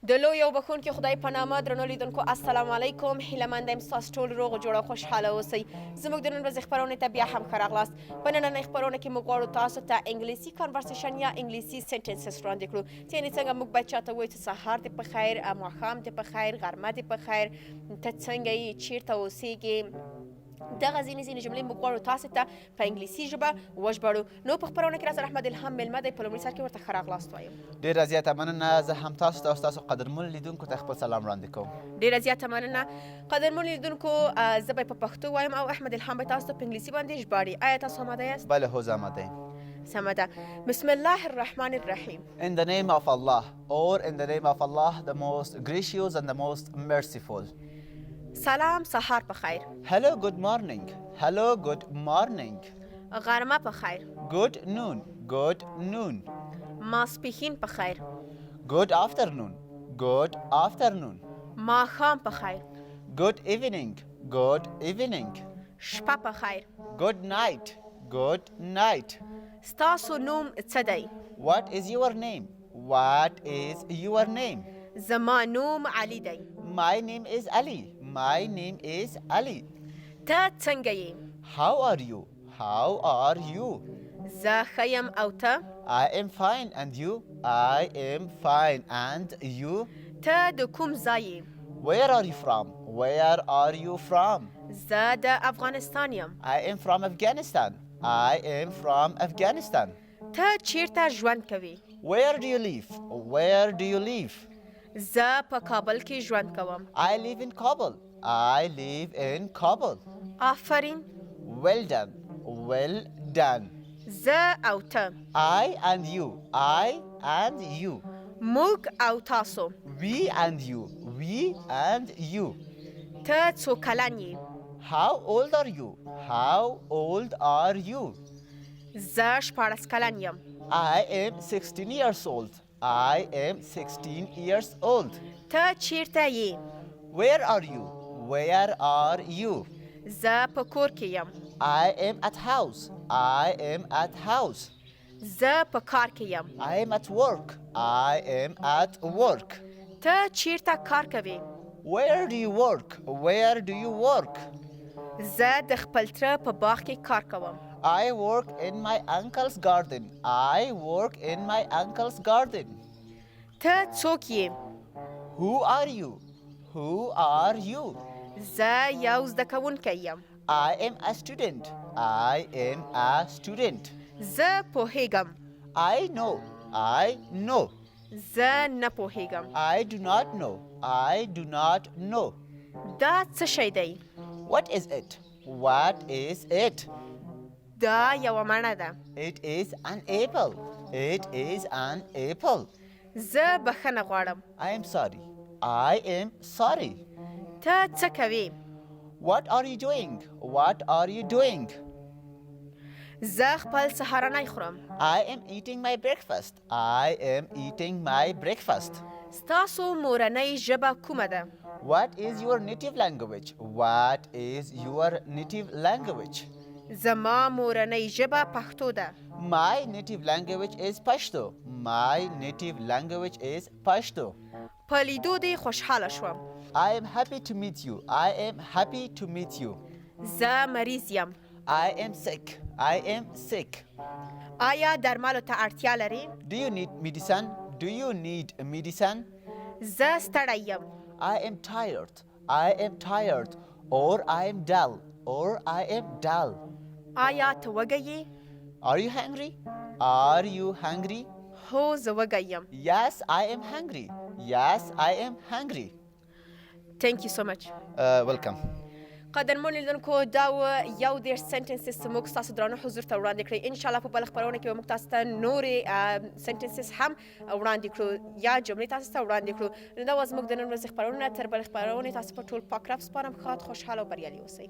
د لوی او بخونکي خدای په نامه درنو لیدونکو السلام علیکم. هیله مند یم ستاسو ټول روغ جوړ او خوشحاله اوسئ. زموږ د نن ورځې خپرونې ته بیا هم ښه راغلاست. په نننۍ خپرونه کې موږ غواړو تاسو ته انګلیسي کنورسیشن یا انګلیسي سنټنسز وړاندې کړو. یعنې څنګه موږ باید چاته ووایو چې سهار دې په خیر، ماښام دې په خیر، غرمه دې په خیر، ته څنګه یې، چیرته اوسېږې. دغه ځینې جملې موږ غواړو تاسو ته په انګلیسي ژبه وژباړو. نو په خپرونه کې راز احمد الهام میلمه دی. په لومړي سر کې ورته ښه راغلاست وایم. ډېره زیاته مننه. زه هم تاسو ته او ستاسو قدرمنو لیدونکو ته خپل سلام وړاندې کوم. ډېره زیاته مننه قدرمنو لیدونکو. زه به په پښتو وایم او احمد الهام به تاسو ته په انګلیسي باندې ژباړي. آیا تاسو آماده یاست؟ بله هو زه آماده یم. سمه ده. بسم الله الرحمن الرحیم. In the name of Allah, or in the name of Allah, the most gracious and the most merciful. سلام، سهار په خیر. Hello, good morning. Hello, good morning. غرمه په خیر. Good noon. Good noon. ماسپښین په خیر. Good afternoon. Good afternoon. ماښام په خیر. Good evening. Good evening. شپه په خیر. Good night. Good night. ستاسو نوم څه دی؟ What is your name? What is your name? زما نوم علي دی. My name is Ali. My name is Ali. ته څنګه یې؟ How are you? How are you? زه ښه یم او ته؟ I am fine and you? I am fine and you? ته د کوم ځای یې؟ Where are you from? Where are you from? زه د افغانستان یم. I am from Afghanistan. I am from Afghanistan. ته چیرته ژوند کوې؟ Where do you live? Where do you live? زه په کابل کې ژوند کوم. I live in Kabul. I live in Kabul. آفرین. Well done. Well done. زه او ته. I and you. I and you. موږ او تاسو. We and you. We and you. ته څو کلن یې؟ How old are you? How old are you? زه 14 کلن یم. I am 16 years old. I am 16 years old. ته چیرته یې؟ Where are you? Where are you? زه په کور کې یم. I am at house. I am at house. زه په کار کې یم. I am at work. I am at work. ته چیرته کار کوې؟ Where do you work? Where do you work? زه د خپل تره په باغ کې کار کوم. I work in my uncle's garden. I work in my uncle's garden. ته څوک یې؟ Who are you? Who are you? زه یو زده کوونکی یم. I am a student. I am a student. زه پوهیږم. I know. I know. زه نه پوهیږم. I do not know. I do not know. دا څه شی دی؟ What is it? What is it? دا یوه مڼه ده. It is an apple. It is an apple. زه بخښنه غواړم. I am sorry. I am sorry. ته څه کوې؟ What are you doing? What are you doing? زه خپل سهارنی خورم. I am eating my breakfast. I am eating my breakfast. ستاسو مورنۍ ژبه کومه ده؟ What is your native language? What is your native language? زما مورنۍ ژبه پښتو ده. My native language is Pashto. My native language is Pashto. په لیدو دې خوشحاله شوم. I am happy to meet you. I am happy to meet you. زه مریض یم. I am sick. I am sick. آیا درملو ته اړتیا لرې؟ Do you need medicine? Do you need medicine? زه ستړی یم. I am tired. I am tired. Or I am dull. Or I am dull. آیا ته وږی یې؟ Are you hungry? Are you hungry? هو زه وږی یم. Yes, I am hungry. Yes, I am hungry. Thank you so much. Welcome. قدرمنو لیدونکو دا و یو دېرش سنټنسز چې موږ ستاسو درانه حضور ته وړاندې کړئ. انشاءالله په بله خپرونه کې به موږ تاسو ته نورې سنټنسز هم وړاندې کړو یا جملې تاسو ته وړاندې کړو. نو دا وه زموږ د نن ورځې خپرونه. تر بلې خپرونې تاسو په ټول پاک رب سپارم. ښاد، خوشحاله او بریالي اوسئ.